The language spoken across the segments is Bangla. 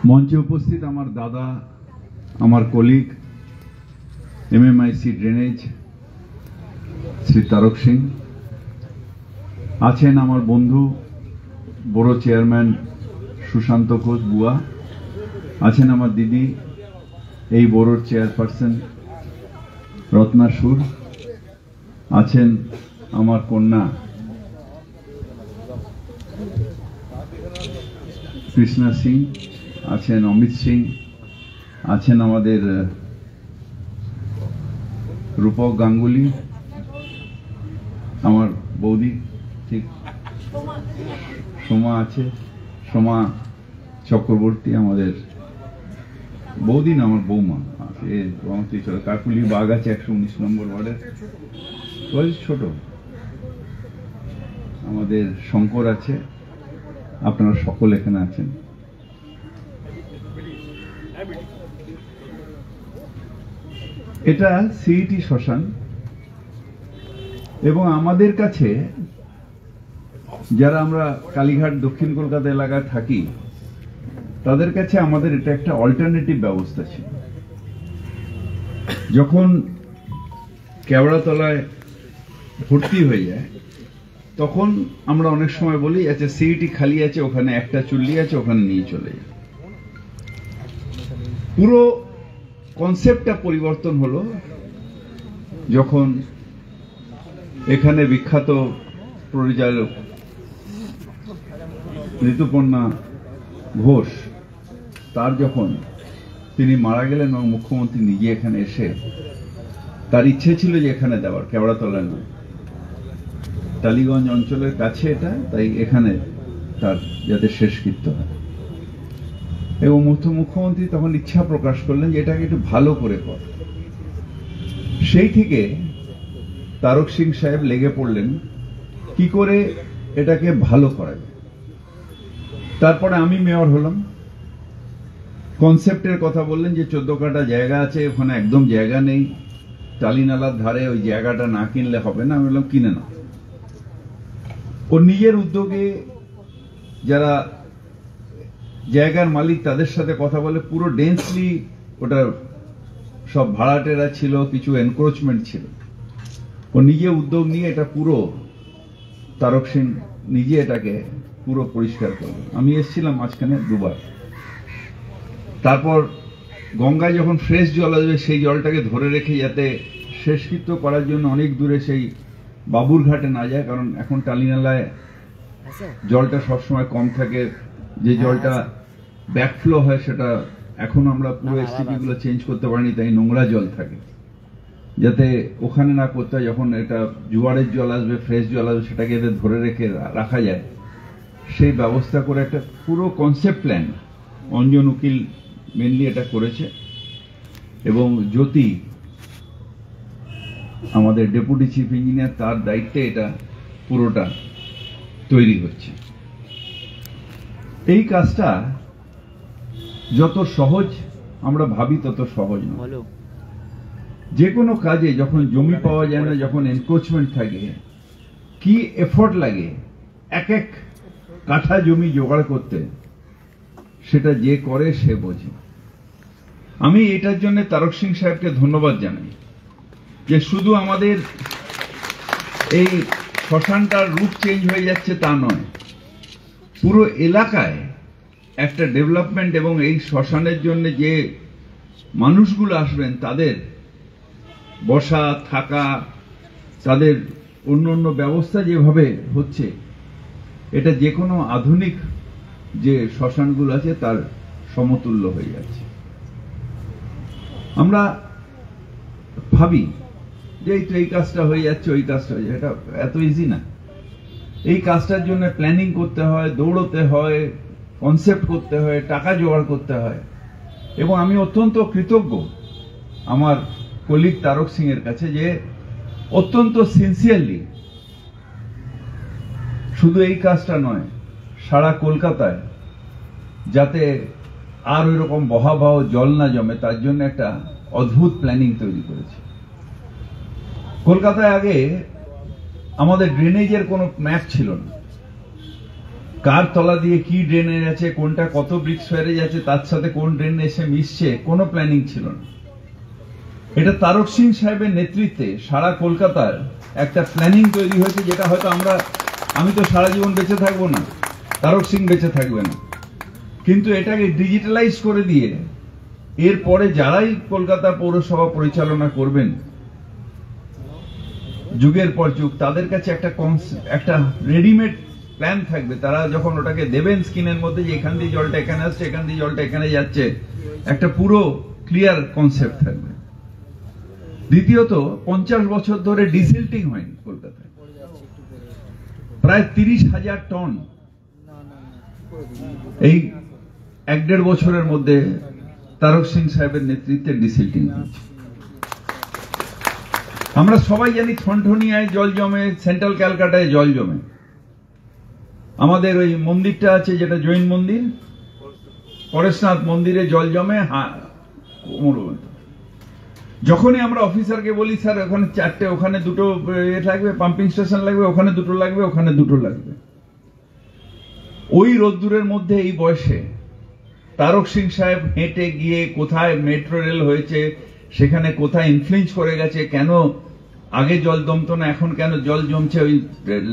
মঞ্চে উপস্থিত আমার দাদা, আমার colleague MMIC drainage Shri Tarak Singh, আছেন আমার বন্ধু বড় চেয়ারম্যান সুশান্ত ঘোষ বুয়া, আছেন আমার দিদি এই বড়োর চেয়ারপারসন রত্না সুর, আছেন আমার কন্যা কৃষ্ণা সিং, আছেন অমিত সিং, আছেন আমাদের রূপক গাঙ্গুলি, আমার বৌদি ঠিক সোমা আছে, সোমা চক্রবর্তী আমাদের বৌদি না আমার বৌমা, কাকুলি বাগ আছে 119 নম্বর ওয়ার্ডের, ছোট আমাদের শঙ্কর আছে, আপনারা সকল এখানে আছেন। এটা সিইটি শ্মশান এবং আমাদের কাছে যারা আমরা কালীঘাট দক্ষিণ কলকাতা এলাকায় থাকি তাদের কাছে আমাদের এটা একটা অল্টারনেটিভ ব্যবস্থা ছিল। যখন কেওড়াতলায় ভর্তি হয়ে যায় তখন আমরা অনেক সময় বলি আচ্ছা সিইটি খালি আছে, ওখানে একটা চুল্লি আছে, ওখানে নিয়ে চলে যায়। পুরো কনসেপ্টটা পরিবর্তন হলো যখন এখানে বিখ্যাত পরিচালক ঋতুপর্ণা ঘোষ তার যখন তিনি মারা গেলেন এবং মুখ্যমন্ত্রী নিজে এখানে এসে তার ইচ্ছে ছিল যে এখানে দেওয়ার, কেওড়াতলা নয়, টালিগঞ্জ অঞ্চলের কাছে এটা, তাই এখানে তার যাতে শেষকৃত্য হয়। এবং মুখ্যমন্ত্রী তখন ইচ্ছা প্রকাশ করলেন যে এটাকে একটু ভালো করে কর। সেই থেকে তারক সিং সাহেব লেগে পড়লেন কি করে এটাকে ভালো করা যায়। তারপরে আমি মেয়র হলাম, কনসেপ্টের কথা বললেন যে 14 কাঠা জায়গা আছে, ওখানে একদম জায়গা নেই, টালিনালার ধারে ওই জায়গাটা না কিনলে হবে না। আমি বললাম কিনে নাও। ও নিজের উদ্যোগে যারা জায়গার মালিক তাদের সাথে কথা বলে পুরো ডেন্সলি ওটা সব ভাড়াটেরা ছিল, কিছু এনক্রোচমেন্ট ছিল, ও নিজে উদ্যোগ নিয়ে এটা পুরো তারক সিং নিজে এটাকে পুরো পরিষ্কার করলো। আমি এসেছিলাম মাঝখানে দুবার। তারপর গঙ্গায় যখন ফ্রেশ জল আসবে সেই জলটাকে ধরে রেখে যাতে শেষকৃত্য করার জন্য অনেক দূরে সেই বাবুর ঘাটে না যায়, কারণ এখন টালিনালায় জলটা সবসময় কম থাকে, যে জলটা ব্যাকফ্লো হয় সেটা এখন আমরা পুরো এসটিপি গুলো চেঞ্জ করতে পারিনি, তাই নোংরা জল থাকে, যাতে ওখানে না করতে হয়। যখন এটা জোয়ারের জল আসবে, ফ্রেশ জল আসবে, সেটাকে যাতে ধরে রেখে রাখা যায় সেই ব্যবস্থা করে একটা পুরো কনসেপ্ট প্ল্যান অঞ্জন উকিল মেনলি এটা করেছে এবং জ্যোতি আমাদের ডেপুটি চিফ ইঞ্জিনিয়ার তার দায়িত্বে এটা পুরোটা তৈরি হচ্ছে। এই কাজটা যত সহজ আমরা ভাবি তত সহজ নয়। যে কোনো কাজে যখন জমি পাওয়া যায় না, যখন এনক্রোচমেন্ট থাকে, কি এফোর্ট লাগে এক এক কাঠা জমি জোগাড় করতে, সেটা যে করে সে বোঝে। আমি এটার জন্য তারক সিং সাহেবকে ধন্যবাদ জানাই যে শুধু আমাদের এই শ্মশানটার রূপ চেঞ্জ হয়ে যাচ্ছে তা নয়, পুরো এলাকায় একটা ডেভেলপমেন্ট এবং এই শ্মশানের জন্য যে মানুষগুলো আসবেন তাদের বসা থাকা, তাদের অন্য অন্য ব্যবস্থা যেভাবে হচ্ছে, এটা যে কোনো আধুনিক যে শ্মশানগুলো আছে তার সমতুল্য হয়ে যাচ্ছে। আমরা ভাবি যে এই কাজটা হয়ে যাচ্ছে, ওই কাজটা হয়ে যাচ্ছে, এটা এত ইজি না। এই কাজটার জন্য প্ল্যানিং করতে হয়, দৌড়তে হয়, কনসেপ্ট করতে হয়, টাকা জোগাড় করতে হয়। এবং আমি অত্যন্ত কৃতজ্ঞ আমার কলিগ তারক সিং এর কাছে যে অত্যন্ত সিনসিয়ারলি শুধু এই কাজটা নয়, সারা কলকাতায় যাতে আর ওই রকম বহাবহ জল না জমে তার জন্য একটা অদ্ভুত প্ল্যানিং তৈরি করেছে। কলকাতায় আগে আমাদের ড্রেনেজের কোনো ম্যাপ ছিল না, কার তলা দিয়ে কি ড্রেনেজ আছে, কোনটা কত ব্রিক্স ফেরে যাচ্ছে, তার সাথে কোন ড্রেন এসে মিশছে, কোনো প্ল্যানিং ছিল না। এটা তারক সিং সাহেবের নেতৃত্বে সারা কলকাতার একটা প্ল্যানিং তৈরি হয়েছে, যেটা হয়তো আমি তো সারা জীবন বেঁচে থাকবো না, তারক সিং বেঁচে থাকবে না, কিন্তু এটাকে ডিজিটালাইজ করে দিয়ে এরপরে যারাই কলকাতা পৌরসভা পরিচালনা করবেন যুগের পর যুগ, তাদের কাছে একটা রেডিমেড প্ল্যান থাকবে। তারা যখন ওটাকে দেবেন স্ক্রিনের মধ্যে যে এখান দিয়ে জলটা এখানে আসছে, এখান দিয়ে জলটা এখানে যাচ্ছে, একটা পুরো ক্লিয়ার কনসেপ্ট থাকবে। দ্বিতীয়ত, 50 বছর ধরে ডিসিল্টিং হয়নি কলকাতায়, প্রায় 30,000 টন এই 1-1.5 বছরের মধ্যে তারক সিং সাহেবের নেতৃত্বে ডিসিল্টিং হয়েছে। আমরা সবাই জানি থনথনিয়ায় জল জমে, সেন্ট্রাল ক্যালকাটায় জল জমে। আমাদের ওই মন্দিরটা আছে যেটা জৈন মন্দির, পরেশনাথ মন্দিরে জল জমে। যখনই আমরা অফিসারকে বলি স্যার ওখানে 4টে, ওখানে 2টো লাগবে, পাম্পিং স্টেশন লাগবে, ওখানে 2টো লাগবে, ওখানে 2টো লাগবে, ওই রোদ্দুরের মধ্যে এই বয়সে তারক সিং সাহেব হেঁটে গিয়ে কোথায় মেট্রো রেল হয়েছে, সেখানে কোথায় ইনফ্লুয়েন্স করে গেছে, কেন আগে জল জমতো না এখন কেন জল জমছে, ওই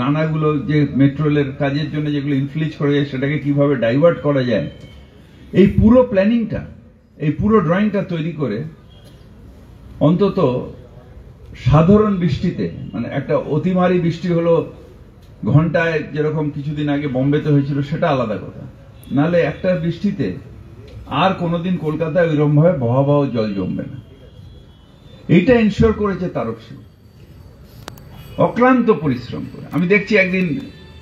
লানাগুলো যে মেট্রো রেলের কাজের জন্য যেগুলো ইনফ্লুয়েন্স করে যায় সেটাকে কিভাবে ডাইভার্ট করা যায়, এই পুরো প্ল্যানিংটা, এই পুরো ড্রয়িংটা তৈরি করে অন্তত সাধারণ বৃষ্টিতে, মানে একটা অতিমারি বৃষ্টি হলো ঘন্টায়, যেরকম কিছুদিন আগে বোম্বেতে হয়েছিল, সেটা আলাদা কথা, নাহলে একটা বৃষ্টিতে আর কোনোদিন কলকাতায় ওইরকম ভাবে বহাবহ জল জমবে না। এইটা এনশিওর করেছে তারক সিং অক্লান্ত পরিশ্রম করে। আমি দেখছি একদিন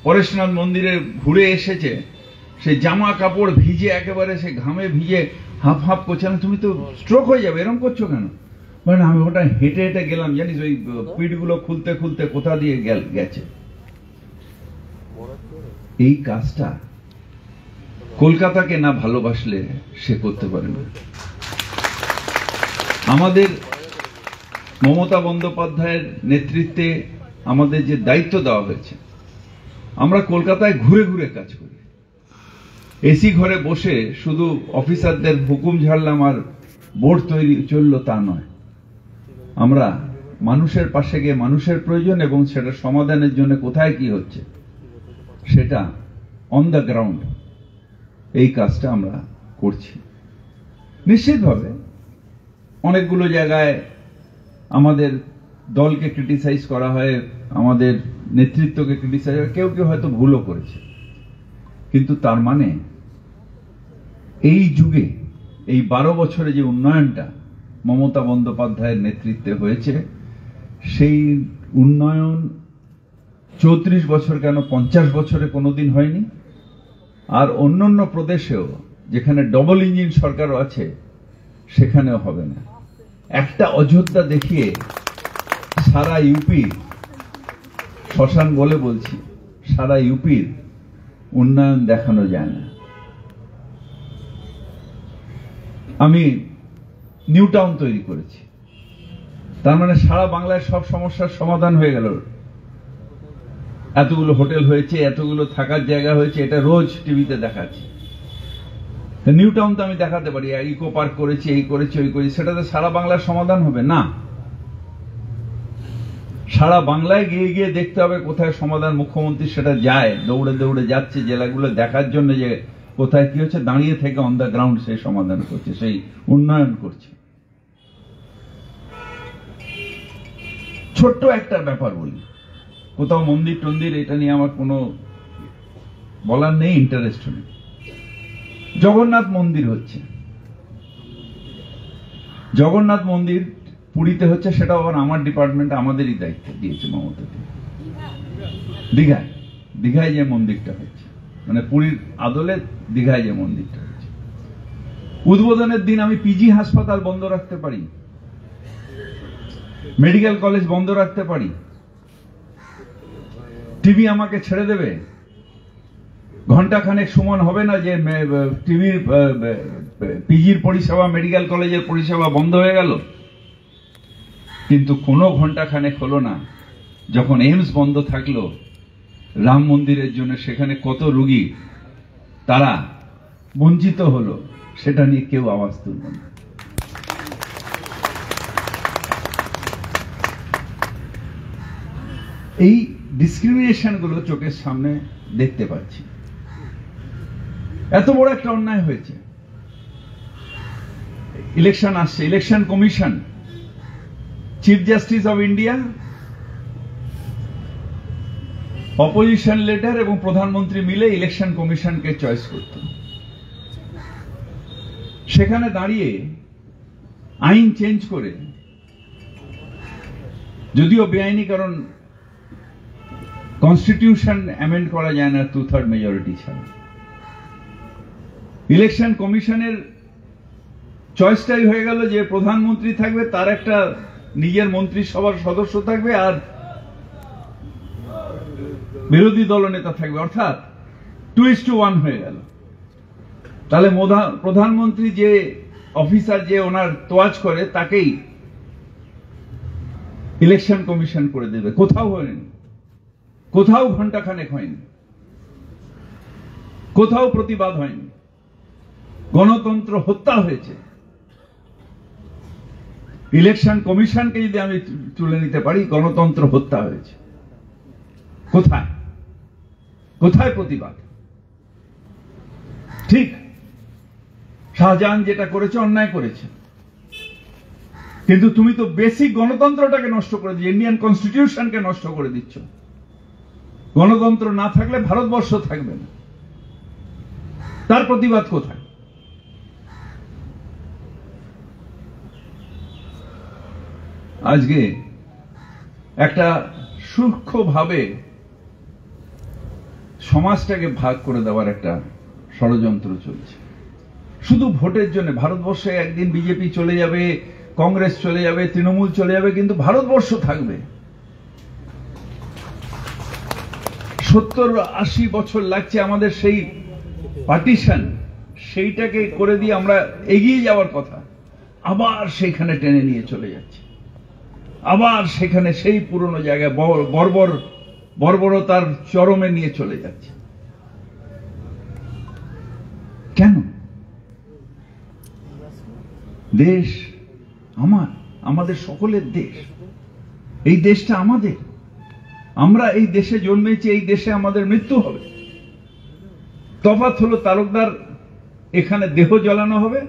পরেশনাথ মন্দিরে ঘুরে এসেছে, সে জামা কাপড় ভিজে একেবারে, সে ঘামে ভিজে হাফ হাফ করছে। তুমি তো স্ট্রোক হয়ে যাবে, এরকম করছো কেন? মানে আমি ওটা হেঁটে হেঁটে গেলাম, জানিস ওই পিঠগুলো খুলতে খুলতে কোথা দিয়ে গেছে। এই কাজটা কলকাতাকে না ভালোবাসলে সে করতে পারে না। আমাদের মমতা বন্দ্যোপাধ্যায়ের নেতৃত্বে আমাদের যে দায়িত্ব দেওয়া হয়েছে, আমরা কলকাতায় ঘুরে ঘুরে কাজ করি। এসি ঘরে বসে শুধু অফিসারদের হুকুম ঝাড়লাম আর বোর্ড তৈরি চললো তা নয়, আমরা মানুষের পাশে গিয়ে মানুষের প্রয়োজন এবং সেটা সমাধানের জন্য কোথায় কি হচ্ছে সেটা অন দ্য গ্রাউন্ড, এই কাজটা আমরা করছি। নিশ্চিতভাবে অনেকগুলো জায়গায় আমাদের দলকে ক্রিটিসাইজ করা হয়, আমাদের নেতৃত্বকে ক্রিটিসাইজ, কেউ কেউ হয়তো ভুলও করেছে, কিন্তু তার মানে এই যুগে এই 12 বছরে যে উন্নয়নটা মমতা বন্দ্যোপাধ্যায়ের নেতৃত্বে হয়েছে, সেই উন্নয়ন 34 বছর কেন 50 বছরে কোনোদিন হয়নি। আর অন্যান্য প্রদেশেও যেখানে ডবল ইঞ্জিন সরকারও আছে সেখানেও হবে না। একটা অযোধ্যা দেখিয়ে সারা ইউপির, শ্মশান বলে বলছি, সারা ইউপির উন্নয়ন দেখানো যায় না। আমি নিউ টাউন তৈরি করেছি, তার মানে সারা বাংলায় সব সমস্যার সমাধান হয়ে গেল। এতগুলো হোটেল হয়েছে, এতগুলো থাকার জায়গা হয়েছে, এটা রোজ টিভিতে দেখাচ্ছে। নিউ টাউন তো আমি দেখাতে পারি, ইকো পার্ক করেছি, এই করেছি, ওই করেছি, সেটাতে সারা বাংলার সমাধান হবে না। সারা বাংলায় গিয়ে গিয়ে দেখতে হবে কোথায় সমাধান। মুখ্যমন্ত্রী সেটা যায়, দৌড়ে দৌড়ে যাচ্ছে জেলাগুলো দেখার জন্য যে কোথায় কি হচ্ছে, দাঁড়িয়ে থেকে অন দ্য গ্রাউন্ড সেই সমাধান করছে, সেই উন্নয়ন করছে। ছোট্ট একটা ব্যাপার বলি, কোথাও মন্দির টন্দির এটা নিয়ে আমার কোনো বলার নেই, ইন্টারেস্ট নেই। জগন্নাথ মন্দির হচ্ছে, জগন্নাথ মন্দির পুরীতে হচ্ছে, সেটা আবার আমার ডিপার্টমেন্ট, আমাদেরই দায়িত্ব দিয়েছে মমতা। দীঘায় যে মন্দিরটা হচ্ছে, মানে পুরীর আদলে দীঘায় যে মন্দিরটা হচ্ছে, উদ্বোধনের দিন আমি পিজি হাসপাতাল বন্ধ রাখতে পারি, মেডিকেল কলেজ বন্ধ রাখতে পারি, টিভি আমাকে ছেড়ে দেবে, ঘন্টাখানেক সমান হবে না যে টিভির পিজির পরিষেবা, মেডিকেল কলেজের পরিষেবা বন্ধ হয়ে গেল। কিন্তু কোনো ঘন্টাখানেক হলো না যখন এইমস বন্ধ থাকলো রাম মন্দিরের জন্য, সেখানে কত রোগী তারা বঞ্চিত হলো, সেটা নিয়ে কেউ আওয়াজ তুলল না। এই ডিসক্রিমিনেশন গুলো চোখের সামনে দেখতে পাচ্ছি। এত বড় একটা অন্যায় হয়েছে। ইলেকশন আসছে, election commission, chief justice of India, opposition leader এবং প্রধানমন্ত্রী মিলে ইলেকশন কমিশনকে চয়েস করত। সেখানে দাঁড়িয়ে আইন চেঞ্জ করে, যদিও বেআইনি, কারণ কনস্টিটিউশন অ্যামেন্ড করা যায় না 2/3 মেজরিটি ছাড়া, ইলেকশন কমিশনের চয়েসটাই হয়ে গেল যে প্রধানমন্ত্রী থাকবে, তার একটা নিজের মন্ত্রিসভার সদস্য থাকবে, আর বিরোধী দলনেতা থাকবে, অর্থাৎ 2:1 হয়ে গেল। তাহলে প্রধানমন্ত্রী যে অফিসার, যে ওনার তোয়াজ করে, তাকেই ইলেকশন কমিশন করে দেবে। কোথাও হয়নি, কোথাও ঘন্টাখানেক হয়নি, কোথাও প্রতিবাদ হয়নি, গণতন্ত্র হত্যা হয়েছে। ইলেকশন কমিশনকে যদি আমি তুলে নিতে পারি, গণতন্ত্র হত্যা হয়েছে। কোথায় কোথায় প্রতিবাদ? ঠিক, শাহজাহান যেটা করেছে অন্যায় করেছে, কিন্তু তুমি তো বেসিক গণতন্ত্রটাকে নষ্ট করে দিচ্ছ, ইন্ডিয়ান কনস্টিটিউশনকে নষ্ট করে দিচ্ছ। গণতন্ত্র না থাকলে ভারতবর্ষ থাকবে না। তার প্রতিবাদ কোথায়? আজকে একটা সূক্ষ্মভাবে সমাজটাকে ভাগ করে দেওয়ার একটা ষড়যন্ত্র চলছে, শুধু ভোটের জন্য। ভারতবর্ষে একদিন বিজেপি চলে যাবে, কংগ্রেস চলে যাবে, তৃণমূল চলে যাবে, কিন্তু ভারতবর্ষ থাকবে। 70-80 বছর লাগছে আমাদের সেই পার্টিশন, সেইটাকে করে দিয়ে আমরা এগিয়ে যাওয়ার কথা, আবার সেইখানে টেনে নিয়ে চলে যাচ্ছে, আবার সেখানে সেই পুরনো জায়গায় বর্বরতার চরমে নিয়ে চলে যাচ্ছে। কেন? দেশ আমাদের সকলের দেশ, এই দেশটা আমাদের। আমরা এই দেশে জন্মেছি, এই দেশে আমাদের মৃত্যু হবে। তফাৎ হলো তালুকদার এখানে দেহ জ্বালানো হবে,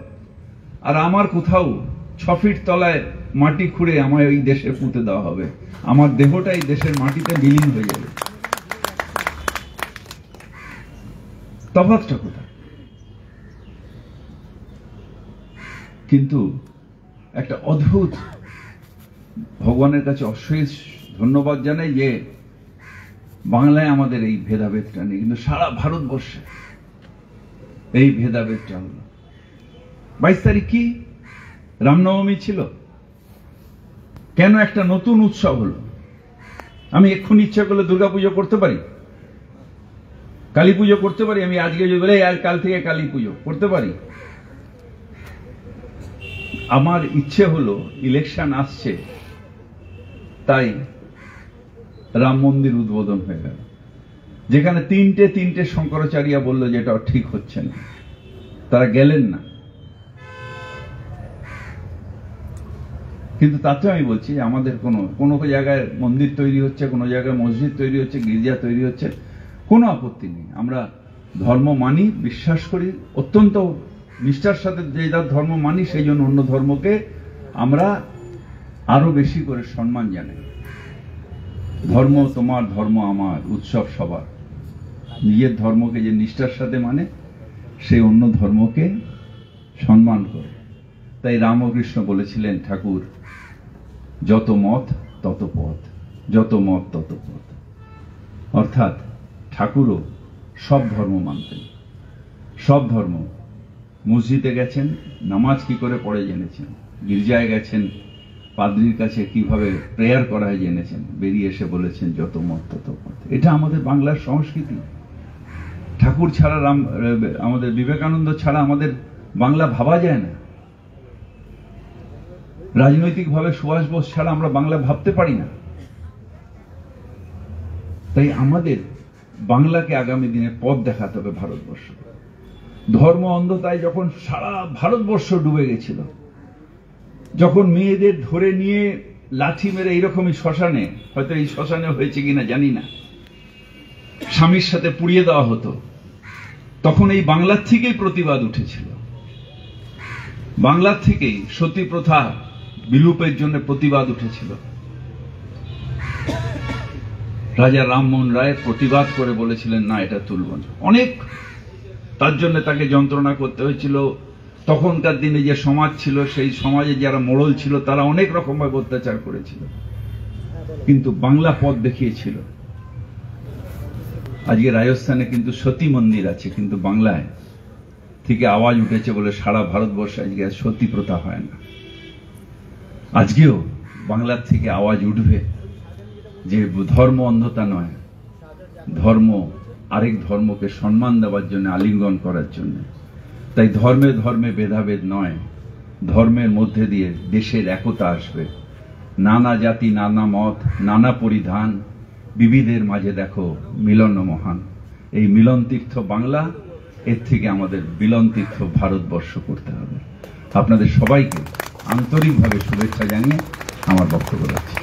আর আমার কোথাও 6 ফিট তলায় মাটি খুঁড়ে আমায় এই দেশে পুঁতে দেওয়া হবে। আমার দেহটা এই দেশের মাটিতে বিলীন হয়ে যাবে। তফাৎটা কোথায়? কিন্তু একটা অদ্ভুত, ভগবানের কাছে অশেষ ধন্যবাদ জানাই যে বাংলায় আমাদের এই ভেদাভেদটা নেই, কিন্তু সারা ভারতবর্ষে এই ভেদাভেদটা হলো। 22 তারিখ কি রামনবমী ছিল, কেন একটা নতুন উৎসব হলো? আমি এক্ষুনি ইচ্ছা করলে দুর্গাপুজো করতে পারি, কালী পুজো করতে পারি, আমি আজকে যদি বলে আজ কাল থেকে কালী পুজো করতে পারি। আমার ইচ্ছে হলো ইলেকশন আসছে, তাই রাম মন্দির উদ্বোধন হয়ে গেল, যেখানে তিনটে শঙ্করাচার্য বলল যে এটা ঠিক হচ্ছে না, তারা গেলেন না। কিন্তু তাতে আমি বলছি আমাদের কোনো জায়গায় মন্দির তৈরি হচ্ছে, কোনো জায়গায় মসজিদ তৈরি হচ্ছে, গির্জা তৈরি হচ্ছে, কোনো আপত্তি নেই। আমরা ধর্ম মানি, বিশ্বাস করি, অত্যন্ত নিষ্ঠার সাথে যে যার ধর্ম মানি, সেই জন্য অন্য ধর্মকে আমরা আরো বেশি করে সম্মান জানাই। ধর্ম তোমার, ধর্ম আমার, উৎসব সবার। নিজের ধর্মকে যে নিষ্ঠার সাথে মানে, সেই অন্য ধর্মকে সম্মান করে। তাই রামকৃষ্ণ বলেছিলেন, ঠাকুর, যত মত তত পথ, যত মত তত পথ। অর্থাৎ ঠাকুরও সব ধর্ম মানতেন, সব ধর্ম। মসজিদে গেছেন, নামাজ কি করে পড়ে জেনেছেন, গির্জায় গেছেন, পাদ্রীর কাছে কিভাবে প্রেয়ার করা হয় জেনেছেন, বেরিয়ে এসে বলেছেন যত মত তত পথ। এটা আমাদের বাংলার সংস্কৃতি। ঠাকুর ছাড়া, আমাদের বিবেকানন্দ ছাড়া আমাদের বাংলা ভাবা যায় না। রাজনৈতিকভাবে সুভাষ বোস ছাড়া আমরা বাংলা ভাবতে পারি না। তাই আমাদের বাংলাকে আগামী দিনে পথ দেখাতে হবে ভারতবর্ষ। ধর্ম অন্ধতায় যখন সারা ভারতবর্ষ ডুবে গেছিল, যখন মেয়েদের ধরে নিয়ে লাঠি মেরে এইরকমই শ্মশানে, হয়তো এই শ্মশানে হয়েছে কিনা জানি না, স্বামীর সাথে পুড়িয়ে দেওয়া হতো, তখন এই বাংলার থেকেই প্রতিবাদ উঠেছিল। বাংলার থেকেই সতী প্রথা বিলুপের জন্য প্রতিবাদ উঠেছিল। রাজা রামমোহন রায় প্রতিবাদ করে বলেছিলেন না, এটা তুলব না। অনেক তার জন্য তাকে যন্ত্রণা করতে হয়েছিল। তখনকার দিনে যে সমাজ ছিল, সেই সমাজে যারা মোড়ল ছিল তারা অনেক রকম ভাবে অত্যাচার করেছিল, কিন্তু বাংলা পথ দেখিয়েছিল। আজকে রাজস্থানে কিন্তু সতী মন্দির আছে, কিন্তু বাংলায় থেকে আওয়াজ উঠেছে বলে সারা ভারতবর্ষে আজকে সতী প্রথা হয় না। আজকেও বাংলার থেকে আওয়াজ উঠবে যে ধর্ম অন্ধতা নয়, ধর্ম আরেক ধর্মকে সম্মান দেওয়ার জন্য, আলিঙ্গন করার জন্য। তাই ধর্মে ধর্মে ভেদাভেদ নয়, ধর্মের মধ্যে দিয়ে দেশের একতা আসবে। নানা জাতি, নানা মত, নানা পরিধান, বিবিধের মাঝে দেখো মিলন মহান। এই মিলন তীর্থ বাংলা, এর থেকে আমাদের মিলন তীর্থ ভারতবর্ষ করতে হবে। আপনাদের সবাইকে আন্তরিকভাবে শুভেচ্ছা জানিয়ে আমার বক্তব্য রাখছি।